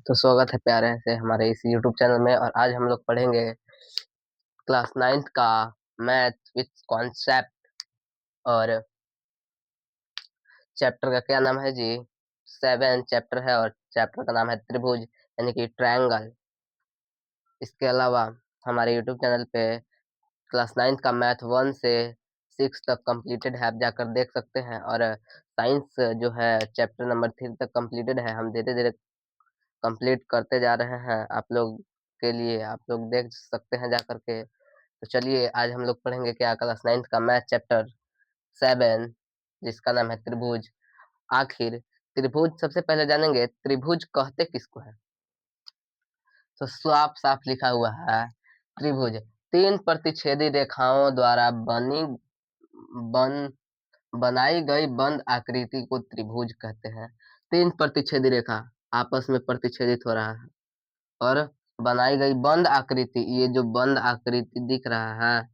तो स्वागत है प्यारे से हमारे इस YouTube चैनल में। और आज हम लोग पढ़ेंगे क्लास 9th का मैथ विथ कॉन्सेप्ट। और चैप्टर का क्या नाम है जी? 7 चैप्टर है और चैप्टर का नाम है त्रिभुज यानी कि ट्रायंगल। इसके अलावा हमारे YouTube चैनल पे क्लास 9th का मैथ 1 से 6 तक कंप्लीटेड है, आप जाकर देख सकते हैं। और साइंस जो है चैप्टर नंबर 3 तक कंप्लीटेड है। हम धीरे धीरे कंप्लीट करते जा रहे हैं आप लोग के लिए, आप लोग देख सकते हैं जा करके। तो चलिए आज हम लोग पढ़ेंगे क्या, क्लास 9th का मैथ चैप्टर 7 जिसका नाम है त्रिभुज। आखिर त्रिभुज सबसे पहले जानेंगे, त्रिभुज कहते किसको है? तो साफ साफ लिखा हुआ है, त्रिभुज 3 प्रतिच्छेदी रेखाओं द्वारा बन बनाई गई बंद आकृति को त्रिभुज कहते हैं। 3 प्रतिच्छेदी रेखा आपस में प्रतिच्छेदित हो रहा है और बनाई गई बंद आकृति, ये जो बंद आकृति दिख रहा है,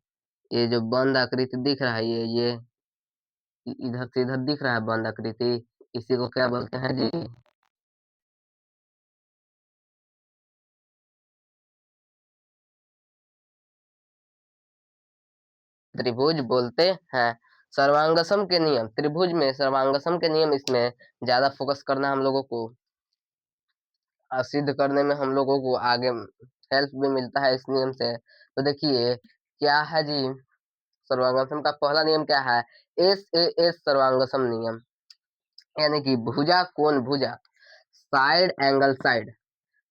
ये जो बंद आकृति दिख रहा है, ये इधर से इधर दिख रहा है बंद आकृति, इसी को क्या बोलते हैं जी? त्रिभुज बोलते हैं। सर्वांगसम के नियम, त्रिभुज में सर्वांगसम के नियम, इसमें ज्यादा फोकस करना हम लोगों को, सिद्ध करने में हम लोगों को आगे हेल्प भी मिलता है इस नियम से। तो देखिए क्या है जी, सर्वांगसम का पहला नियम क्या है? एस सर्वांगसम नियम, यानी कि भुजा कोण भुजा, साइड एंगल साइड,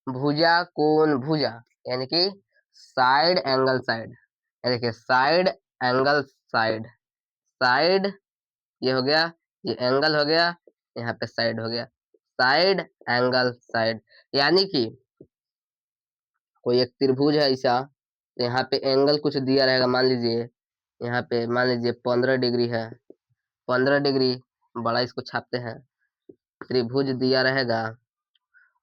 भुजा कोण भुजा, यानी कि साइड एंगल साइड। देखिए साइड एंगल साइड, साइड ये हो गया, ये एंगल हो गया, यहाँ पे साइड हो गया, साइड एंगल साइड। यानी कि कोई एक त्रिभुज है ऐसा, तो यहाँ पे एंगल कुछ दिया रहेगा, मान लीजिए यहाँ पे मान लीजिए 15 डिग्री है, 15 डिग्री बड़ा इसको छापते हैं, त्रिभुज दिया रहेगा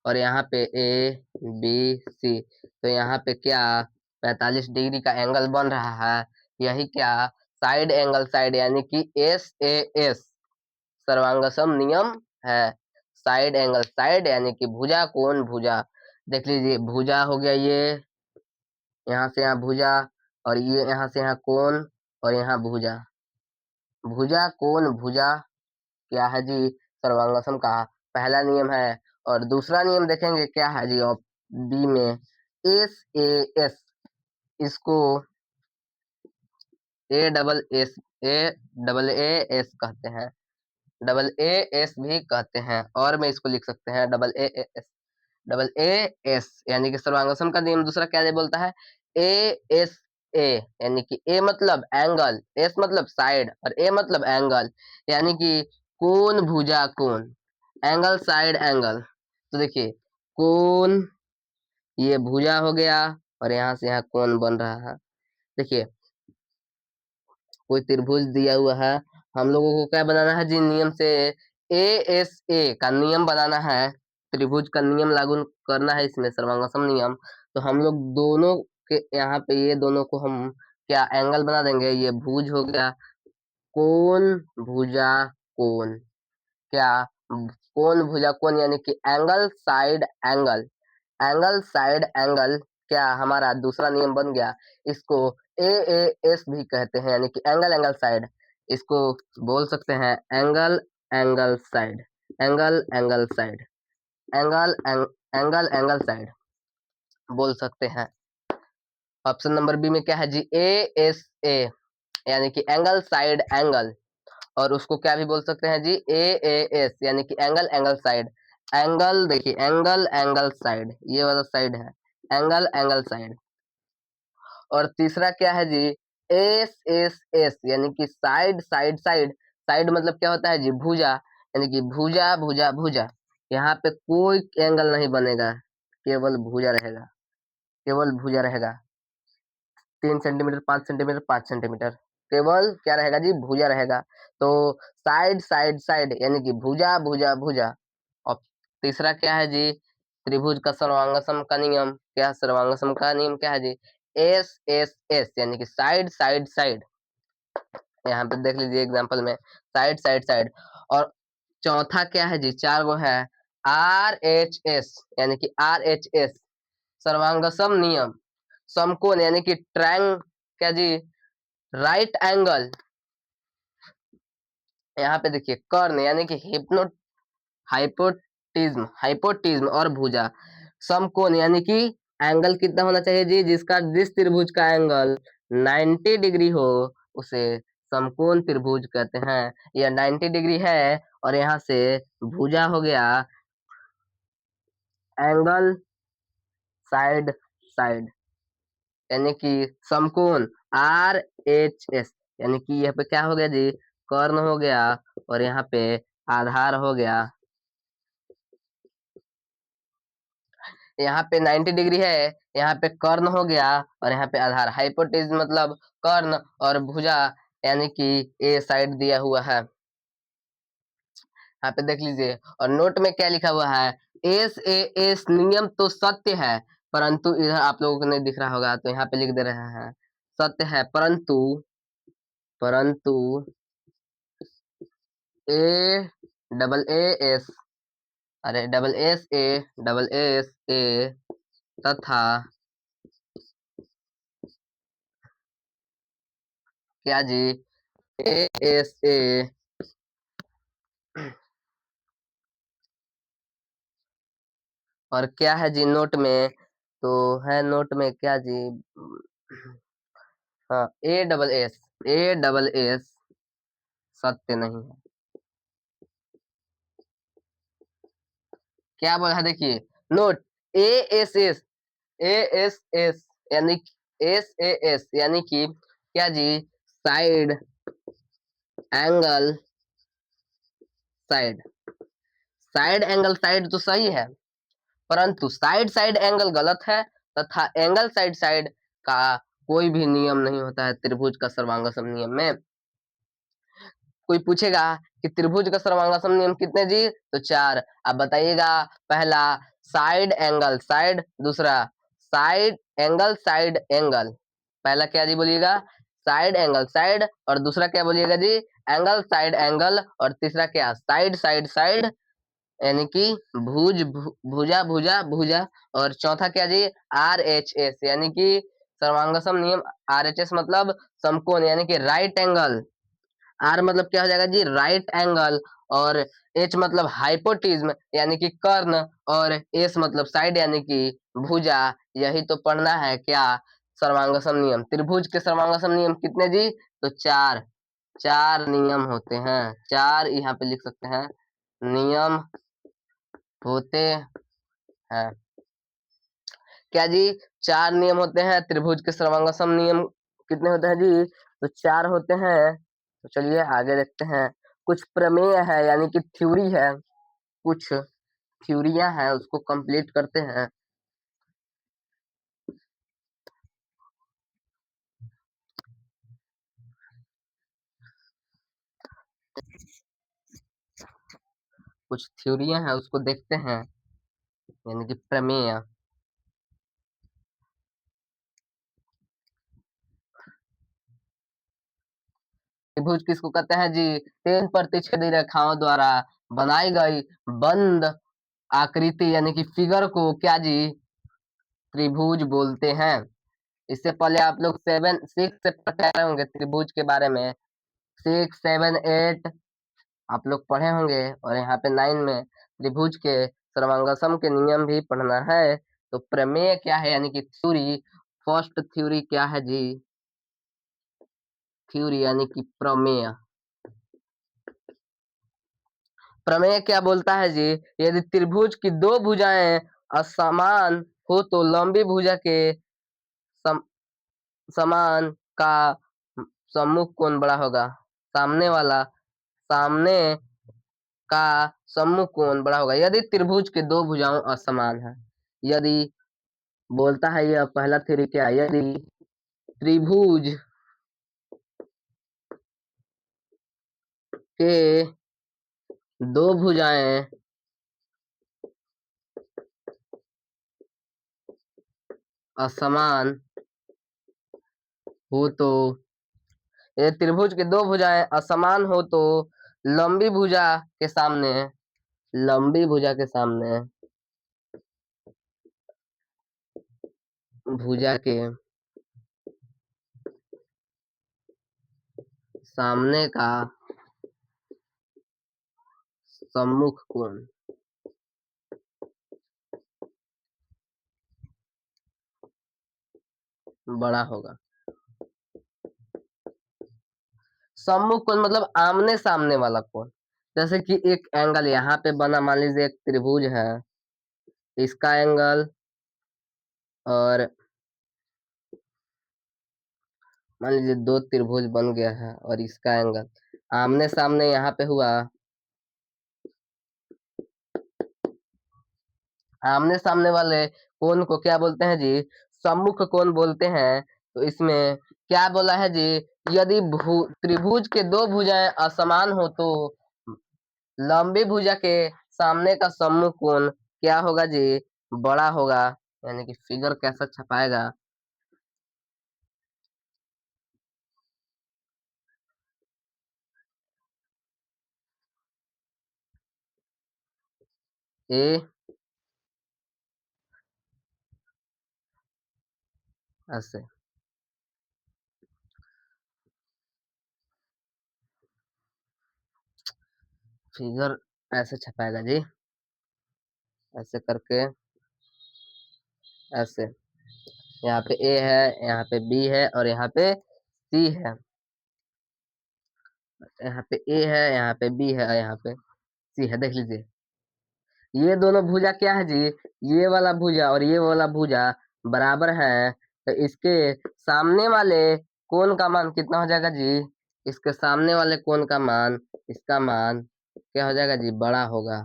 और यहाँ पे ए बी सी, तो यहाँ पे क्या 45 डिग्री का एंगल बन रहा है, यही क्या साइड एंगल साइड, यानी कि एस सर्वांगसम नियम है। साइड एंगल साइड यानी कि भुजा कोण भुजा। देख लीजिए भुजा हो गया, ये यहाँ से यहाँ भुजा, और ये यहाँ से यहाँ कोण, और यहाँ भुजा, भुजा कोण भुजा क्या है जी? सर्वांगसम का पहला नियम है। और दूसरा नियम देखेंगे क्या है जी, और बी में एस, इसको ए डबल ए एस कहते हैं, डबल ए एस भी कहते हैं, और में इसको लिख सकते हैं double A S, double A S, यानी कि सर्वांगसम का नियम दूसरा क्या बोलता है? ए एस ए, यानी कि ए मतलब एंगल, एस मतलब साइड, और ए मतलब एंगल, यानी कि कोण भुजा कोण, एंगल साइड एंगल। तो देखिए कोण, ये भुजा हो गया, और यहाँ से यहाँ कोण बन रहा है। देखिए कोई त्रिभुज दिया हुआ है, हम लोगों को क्या बनाना है जी नियम से? ए एस ए का नियम बनाना है, त्रिभुज का नियम लागू करना है इसमें, सर्वांगसम नियम। तो हम लोग दोनों के यहाँ पे ये दोनों को हम क्या एंगल बना देंगे, ये भुज हो गया, कोण भुजा कोण, क्या कोण भुजा कोण, यानी कि angle side angle, angle side angle, क्या हमारा दूसरा नियम बन गया। इसको ए एस भी कहते हैं, यानी कि एंगल एंगल साइड, इसको बोल सकते हैं angle angle side, angle angle side, angle angle angle side बोल सकते हैं। ऑप्शन नंबर बी में क्या है जी? ए यानी कि एंगल साइड एंगल, और उसको क्या भी बोल सकते हैं जी? एस यानी कि एंगल एंगल साइड। एंगल देखिए एंगल एंगल साइड, ये वाला साइड है एंगल एंगल साइड। और तीसरा क्या है जी? एस यानी कि साइड साइड साइड, साइड मतलब क्या होता है जी? भुजा, यानी कि भुजा भुजा भुजा, यहाँ पे कोई एंगल नहीं बनेगा, केवल भुजा रहेगा, केवल भुजा रहेगा, 3 सेंटीमीटर 5 सेंटीमीटर 5 सेंटीमीटर, केवल क्या रहेगा जी? भुजा रहेगा। तो साइड साइड साइड यानी कि भुजा भुजा भुजा। और तीसरा क्या है जी? त्रिभुज का सर्वांगसम का नियम, क्या सर्वांगसम का नियम क्या है जी? एस यानी कि साइड साइड साइड, यहाँ पे देख लीजिए एग्जांपल में साइड साइड साइड। और चौथा क्या है जी? 4 गो है, RHS यानी कि RHS सर्वांगसम नियम, समकोण यानी कि ट्रायंग क्या जी, राइट एंगल, यहाँ पे देखिए कर्ण यानी कि हाइपोटिज्म और भुजा, समकोण यानी कि एंगल कितना होना चाहिए जी, जिस त्रिभुज का एंगल 90 डिग्री हो उसे समकोण त्रिभुज कहते हैं। यह 90 डिग्री है और यहाँ से भुजा हो गया एंगल साइड साइड यानी कि समकोण RHS यानी कि यहाँ पे क्या हो गया जी, कर्ण हो गया और यहाँ पे आधार हो गया। यहाँ पे 90 डिग्री है, यहाँ पे कर्ण हो गया और यहाँ पे आधार। हाइपोटेन्यूज मतलब कर्ण और भुजा यानी कि ए साइड दिया हुआ है। यहाँ पे देख लीजिए और नोट में क्या लिखा हुआ है, एस नियम तो सत्य है, परंतु इधर आप लोगों को नहीं दिख रहा होगा तो यहाँ पे लिख दे रहे हैं सत्य है, परंतु परंतु ए डबल ए एस अरे डबल एस ए तथा क्या जी ए एस ए और क्या है जी नोट में, तो है नोट में क्या जी, हाँ ए डबल एस सत्य नहीं है। क्या बोला है देखिए note, A S S A S S यानी एस यानी कि क्या जी, side angle side, side angle side तो सही है, परंतु साइड साइड एंगल गलत है तथा एंगल साइड साइड का कोई भी नियम नहीं होता है त्रिभुज का सर्वांगसम नियम में। कोई पूछेगा कि त्रिभुज का सर्वांगसम नियम कितने जी, तो 4। अब बताइएगा, पहला साइड एंगल साइड, दूसरा साइड एंगल साइड एंगल, पहला क्या जी बोलिएगा, साइड एंगल साइड, और दूसरा क्या बोलिएगा जी, एंगल साइड एंगल, और तीसरा क्या, साइड साइड साइड यानी कि भुजा भुजा भुजा, और चौथा क्या जी, RHS यानी कि सर्वांगसम नियम। RHS मतलब समकोण यानी कि राइट एंगल, आर मतलब क्या हो जाएगा जी, राइट एंगल, और एच मतलब हाइपोटिज्म यानी कि कर्ण, और एस मतलब साइड यानी कि भुजा। यही तो पढ़ना है क्या, सर्वांगसम नियम। त्रिभुज के सर्वांगसम नियम कितने जी, तो 4, 4 नियम होते हैं, 4 यहाँ पे लिख सकते हैं नियम होते हैं। क्या जी, 4 नियम होते हैं त्रिभुज के सर्वांगसम नियम। कितने होते हैं जी, तो 4 होते हैं। तो चलिए आगे देखते हैं, कुछ प्रमेय है यानी कि थ्योरी है, कुछ थ्योरियां हैं उसको कंप्लीट करते हैं। कुछ थ्योरियां हैं उसको देखते हैं, यानी कि प्रमेय। त्रिभुज किसको कहते हैं जी, 3 प्रतिच्छेदी रेखाओं द्वारा बनाई गई बंद आकृति यानी कि फिगर को क्या जी, त्रिभुज बोलते हैं। इससे पहले आप लोग 7 6 से पढ़े होंगे त्रिभुज के बारे में, 6 7 8 आप लोग पढ़े होंगे, और यहाँ पे 9 में त्रिभुज के सर्वांगसम के नियम भी पढ़ना है। तो प्रमेय क्या है यानी कि थ्योरी, फर्स्ट थ्योरी क्या है जी, थ्योरी यानी कि प्रमेय। प्रमेय क्या बोलता है जी, यदि त्रिभुज की दो भुजाएं असमान हो तो लंबी भुजा के सम, समान का सम्मुख कोण बड़ा होगा, सामने वाला सामने का सम्मुख कोण बड़ा होगा यदि त्रिभुज के दो भुजाओं असमान है। यदि बोलता है यह पहला थ्योरी क्या है, यदि त्रिभुज के दो भुजाएं असमान हो तो, यदि त्रिभुज के दो भुजाएं असमान हो तो लंबी भुजा के सामने लंबी भुजा के सामने भुजा के सामने का सम्मुख कोण बड़ा होगा। सम्मुख कोण मतलब आमने सामने वाला कोण। जैसे कि एक एंगल यहाँ पे बना, मान लीजिए एक त्रिभुज है, इसका एंगल और मान लीजिए दो त्रिभुज बन गया है और इसका एंगल आमने सामने यहाँ पे हुआ। आमने सामने वाले कोण को क्या बोलते हैं जी? सम्मुख कोण बोलते हैं। तो इसमें क्या बोला है जी? यदि त्रिभुज के दो भुजाएं असमान हो तो लंबी भुजा के सामने का सम्मुख कोण क्या होगा जी? बड़ा होगा। यानी कि फिगर कैसा छपाएगा? ए ऐसे फिगर ऐसे छपाएगा जी, ऐसे करके ऐसे। यहाँ पे ए है, यहाँ पे बी है और यहाँ पे सी है। यहाँ पे ए है, यहाँ पे बी है और यहाँ पे सी है। देख लीजिए, ये दोनों भुजा क्या है जी? ये वाला भुजा और ये वाला भुजा बराबर है। तो इसके सामने वाले कोण का मान कितना हो जाएगा जी? इसके सामने वाले कोण का मान, इसका मान क्या हो जाएगा जी? बड़ा होगा।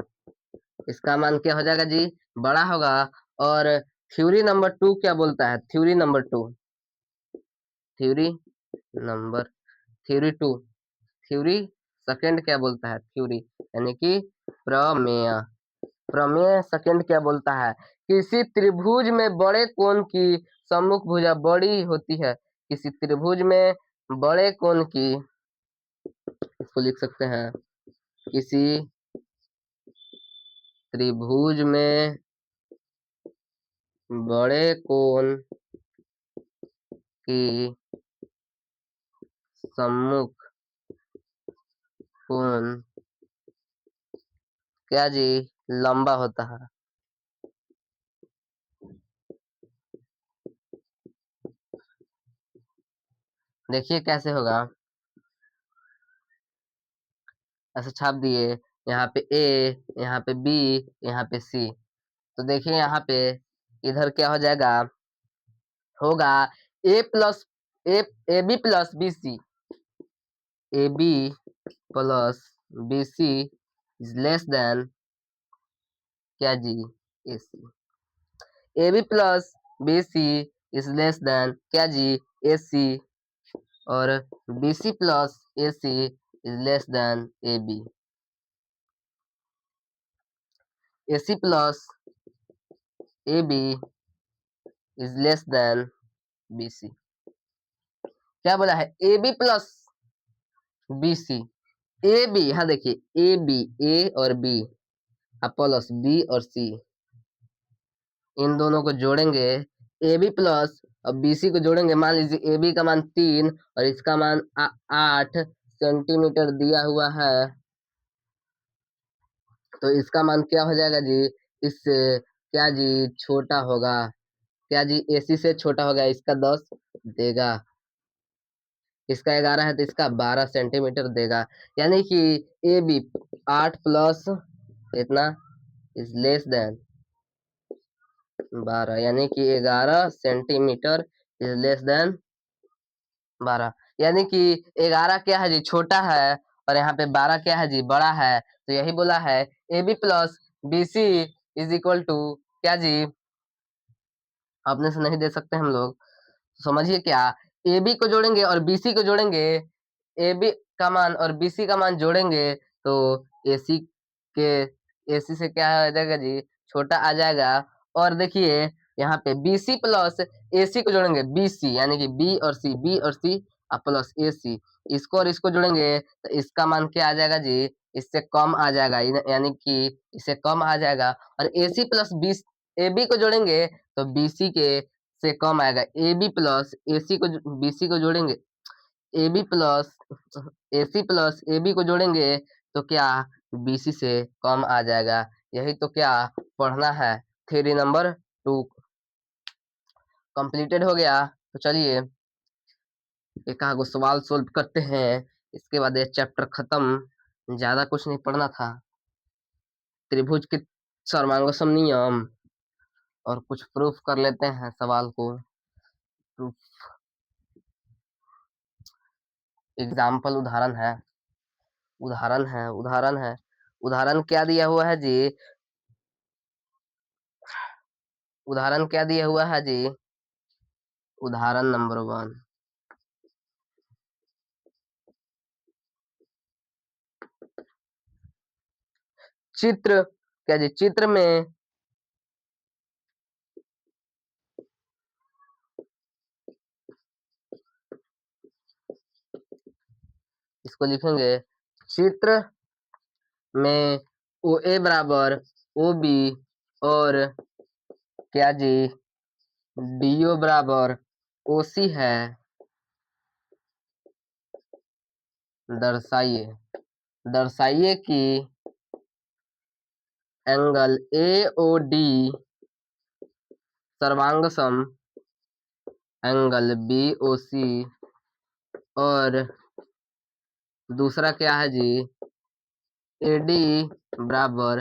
इसका मान क्या हो जाएगा जी? बड़ा होगा। और थ्योरी नंबर 2 क्या बोलता है? Theory number 2, theory number theory 2, theory second क्या बोलता है? थ्योरी यानी कि प्रमेय। प्रमेय सेकंड क्या बोलता है? किसी त्रिभुज में बड़े कोण की सम्मुख भुजा बड़ी होती है। किसी त्रिभुज में बड़े कोण की, इसको लिख सकते हैं, किसी त्रिभुज में बड़े कोण की सम्मुख कोण क्या जी? लंबा होता है। देखिए कैसे होगा, ऐसे छाप दिए। यहाँ पे ए, यहाँ पे बी, यहाँ पे सी। तो देखिए यहाँ पे इधर क्या हो जाएगा? होगा A plus A B plus B C. A B plus B C is less than क्या जी? A C. A B plus B C is less than क्या जी? A C. और B C plus A C is less than A B. A C plus A B is less than B C. क्या बोला है? A B plus B C. A B, हाँ देखिए, ए B, ए और B plus B और सी, इन दोनों को जोड़ेंगे। ए बी प्लस और बी सी को जोड़ेंगे। मान लीजिए ए बी का मान 3 और इसका मान 8 सेंटीमीटर दिया हुआ है। तो इसका मान क्या हो जाएगा जी? इससे क्या जी छोटा होगा? क्या जी? एसी से छोटा होगा। इसका 10 देगा, इसका 11 है तो इसका 12 सेंटीमीटर देगा। यानी कि ए बी 8 प्लस इतना इज लेस देन 12, यानी कि 11 सेंटीमीटर इज लेस देन 12। यानी कि 11 क्या है जी? छोटा है और यहाँ पे 12 क्या है जी? बड़ा है। तो यही बोला है A B plus B C is equal to क्या जी? अपने से नहीं दे सकते हम लोग, समझिए क्या? ए बी को जोड़ेंगे और बी सी को जोड़ेंगे। ए बी का मान और बी सी का मान जोड़ेंगे तो ए सी के ए सी से क्या आ जाएगा जी? छोटा आ जाएगा। और देखिए यहाँ पे बी सी प्लस ए सी को जोड़ेंगे, बी सी यानी कि बी और सी, बी और सी प्लस ए सी, इसको और इसको जोड़ेंगे तो इसका मान क्या आ जाएगा जी? इससे कम आ जाएगा, यानी कि इससे कम आ जाएगा। और AC प्लस बी, AB को जोड़ेंगे तो BC के से कम आएगा। AB प्लस AC को BC को जोड़ेंगे, AB plus AC plus AB को जोड़ेंगे तो क्या BC से कम आ जाएगा। यही तो क्या पढ़ना है। थ्योरी नंबर 2 कंप्लीटेड हो गया। तो चलिए एक आगो सवाल सोल्व करते हैं, इसके बाद ये चैप्टर खत्म। ज्यादा कुछ नहीं पढ़ना था। त्रिभुज के सर्वांग नियम और कुछ प्रूफ कर लेते हैं सवाल को। प्रूफ एग्जाम्पल उदाहरण क्या दिया हुआ है जी? उदाहरण क्या दिया हुआ है जी? उदाहरण नंबर 1, चित्र क्या जी? चित्र में इसको लिखेंगे, चित्र में OA बराबर OB और क्या जी DO बराबर OC है। दर्शाइए कि एंगल AOD सर्वांग सम एंगल BOC और दूसरा क्या है जी AD बराबर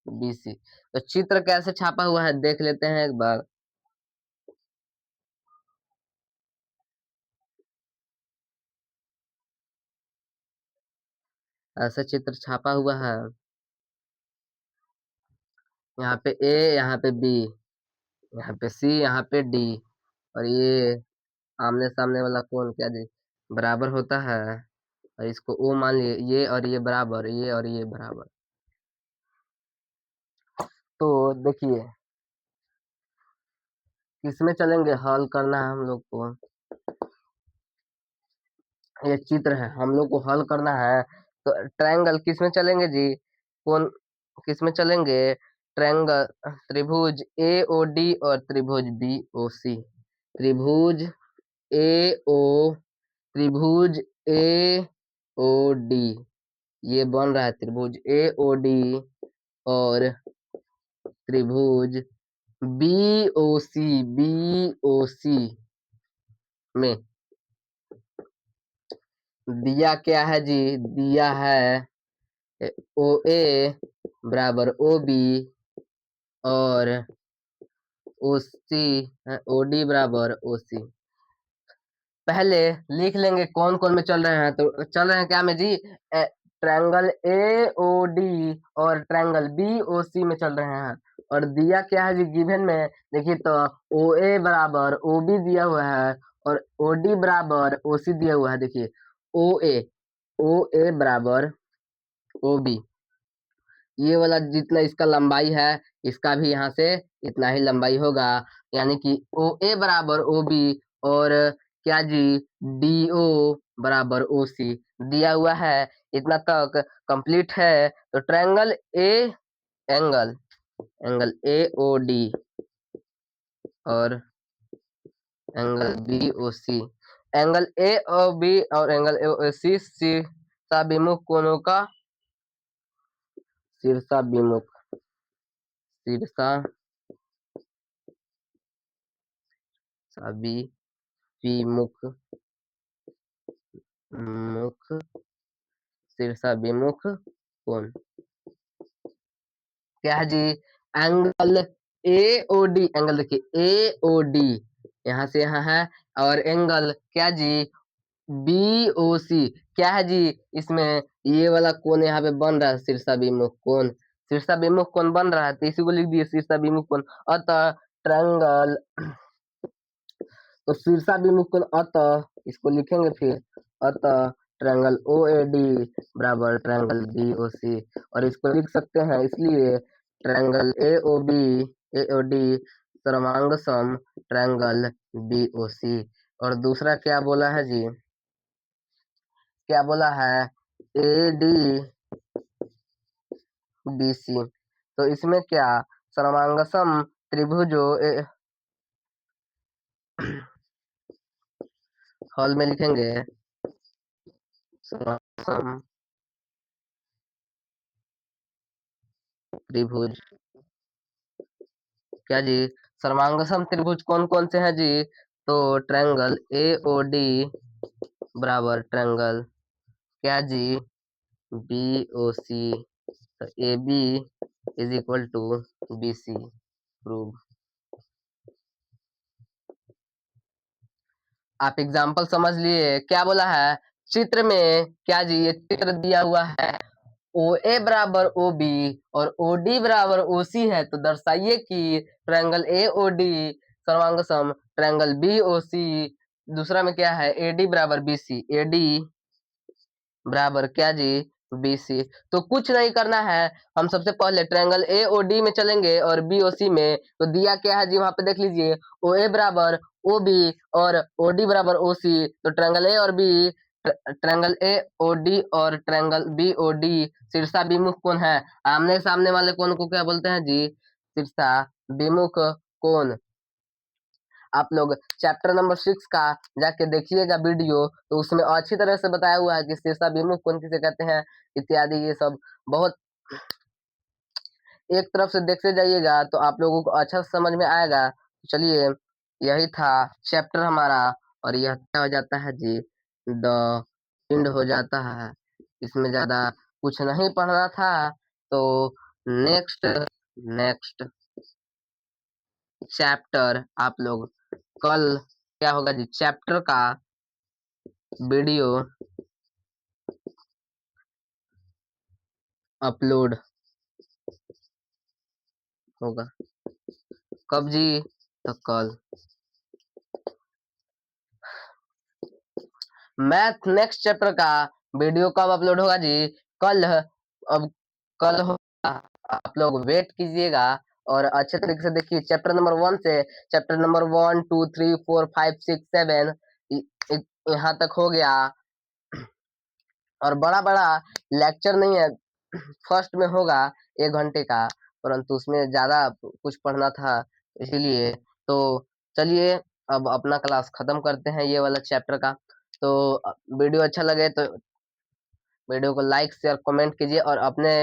BC। तो चित्र कैसे छापा हुआ है देख लेते हैं एक बार। ऐसा चित्र छापा हुआ है, यहाँ पे A, यहाँ पे B, यहाँ पे C, यहाँ पे D, और ये आमने सामने वाला कोण क्या जी बराबर होता है, और इसको O मान लिए, ये और ये बराबर, ये और ये बराबर। तो देखिए किसमें चलेंगे, हल करना है हम लोग को। ये चित्र है, हम लोग को हल करना है। तो ट्रायंगल किसमें चलेंगे जी? कौन किसमें चलेंगे? ट्रायंगल त्रिभुज AOD और त्रिभुज BOC। त्रिभुज AO त्रिभुज AOD ये बन रहा है त्रिभुज AOD और त्रिभुज BOC में दिया क्या है जी? दिया है OA बराबर OB और OD बराबर OC। पहले लिख लेंगे कौन कौन में चल रहे हैं। तो चल रहे हैं क्या में जी? ट्रायंगल AOD और ट्रायंगल BOC में चल रहे हैं। और दिया क्या है जी गिवन में? देखिए तो OA बराबर OB दिया हुआ है और OD बराबर OC दिया हुआ है। देखिए OA बराबर OB, ये वाला जितना इसका लंबाई है इसका भी यहाँ से इतना ही लंबाई होगा, यानी कि OA बराबर OB और क्या जी DO बराबर OC दिया हुआ है। इतना तक कंप्लीट है। तो ट्रायंगल एंगल एंगल AOD और एंगल BOC, एंगल AOB और एंगल AOC शीर्षाभिमुख कोणों का शीर्षाभिमुख शीर्षाभिमुख शीर्षाभिमुख कोण क्या है जी? एंगल AOD, एंगल देखिए AOD यहाँ से यहाँ है, और एंगल क्या जी BOC क्या है जी? इसमें ये वाला कोण यहाँ पे बन रहा है शीर्षाभिमुख कोण, शीर्षाभिमुख कोण बन रहा है, तो इसी को लिख दिए शीर्षाभिमुख कोण। अतः ट्रायंगल तो शीर्षाभिमुख कोण, अतः इसको लिखेंगे फिर, अतः ट्रायंगल OAD बराबर ट्रायंगल BOC, और इसको लिख सकते हैं इसलिए ट्रायंगल AOD सर्वांग सम ट्रायंगल BOC। और दूसरा क्या बोला है जी? क्या बोला है? AD BC। तो इसमें क्या सर्वांगसम त्रिभुजो हॉल में लिखेंगे सर्वांगसम त्रिभुज क्या जी सर्वांगसम त्रिभुज कौन कौन से हैं जी? तो ट्रायंगल AOD बराबर ट्रायंगल क्या जी BOC। तो AB is equal to BC prove. आप एग्जाम्पल समझ लिए क्या बोला है चित्र में? क्या जी ये चित्र दिया हुआ है OA बराबर OB और OD बराबर OC है, तो दर्शाइए कि ट्रायंगल AOD सर्वांगसम ट्रायंगल BOC। दूसरा में क्या है AD बराबर BC, AD बराबर क्या जी BC। तो कुछ नहीं करना है, हम सबसे पहले ट्रायंगल AOD में चलेंगे और BOC में। तो दिया क्या है जी वहां पे देख लीजिए OA बराबर OB और OD बराबर OC। तो ट्रायंगल A और B ट्रायंगल AOD और ट्रायंगल BOD शीर्षाभिमुख कोण है। आमने सामने वाले कोण को क्या बोलते हैं जी शीर्षाभिमुख कोण। आप लोग चैप्टर नंबर 6 का जाके देखिएगा वीडियो, तो उसमें अच्छी तरह से बताया हुआ है कि शीर्षाभिमुख कोण किसे कहते हैं इत्यादि। ये सब बहुत एक तरफ से देखते जाइएगा तो आप लोगों को अच्छा समझ में आएगा। तो चलिए यही था चैप्टर हमारा, और यह क्या हो जाता है जी द एंड हो जाता है। इसमें ज्यादा कुछ नहीं पढ़ना था। तो नेक्स्ट नेक्स्ट चैप्टर आप लोग कल क्या होगा जी चैप्टर का वीडियो अपलोड होगा। कब जी? तो कल। मैथ नेक्स्ट चैप्टर का वीडियो कब अपलोड होगा जी? कल। अब कल होगा, आप लोग वेट कीजिएगा और अच्छे तरीके से देखिए। चैप्टर नंबर 1 से चैप्टर नंबर 1 2 3 4 5 6 7 यहाँ तक हो गया। और बड़ा बड़ा लेक्चर नहीं है, फर्स्ट में होगा 1 घंटे का, परंतु उसमें ज्यादा कुछ पढ़ना था इसीलिए। तो चलिए अब अपना क्लास खत्म करते हैं ये वाला चैप्टर का। तो वीडियो अच्छा लगे तो वीडियो को लाइक शेयर कमेंट कीजिए और अपने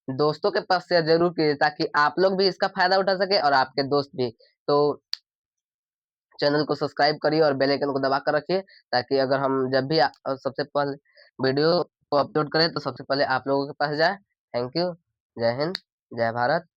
दोस्तों के पास शेयर जरूर कीजिए, ताकि आप लोग भी इसका फायदा उठा सके और आपके दोस्त भी। तो चैनल को सब्सक्राइब करिए और बेल आइकन को दबा कर रखिए, ताकि अगर हम जब भी सबसे पहले वीडियो को अपलोड करें तो सबसे पहले आप लोगों के पास जाए। Thank you. जय हिंद, जय भारत।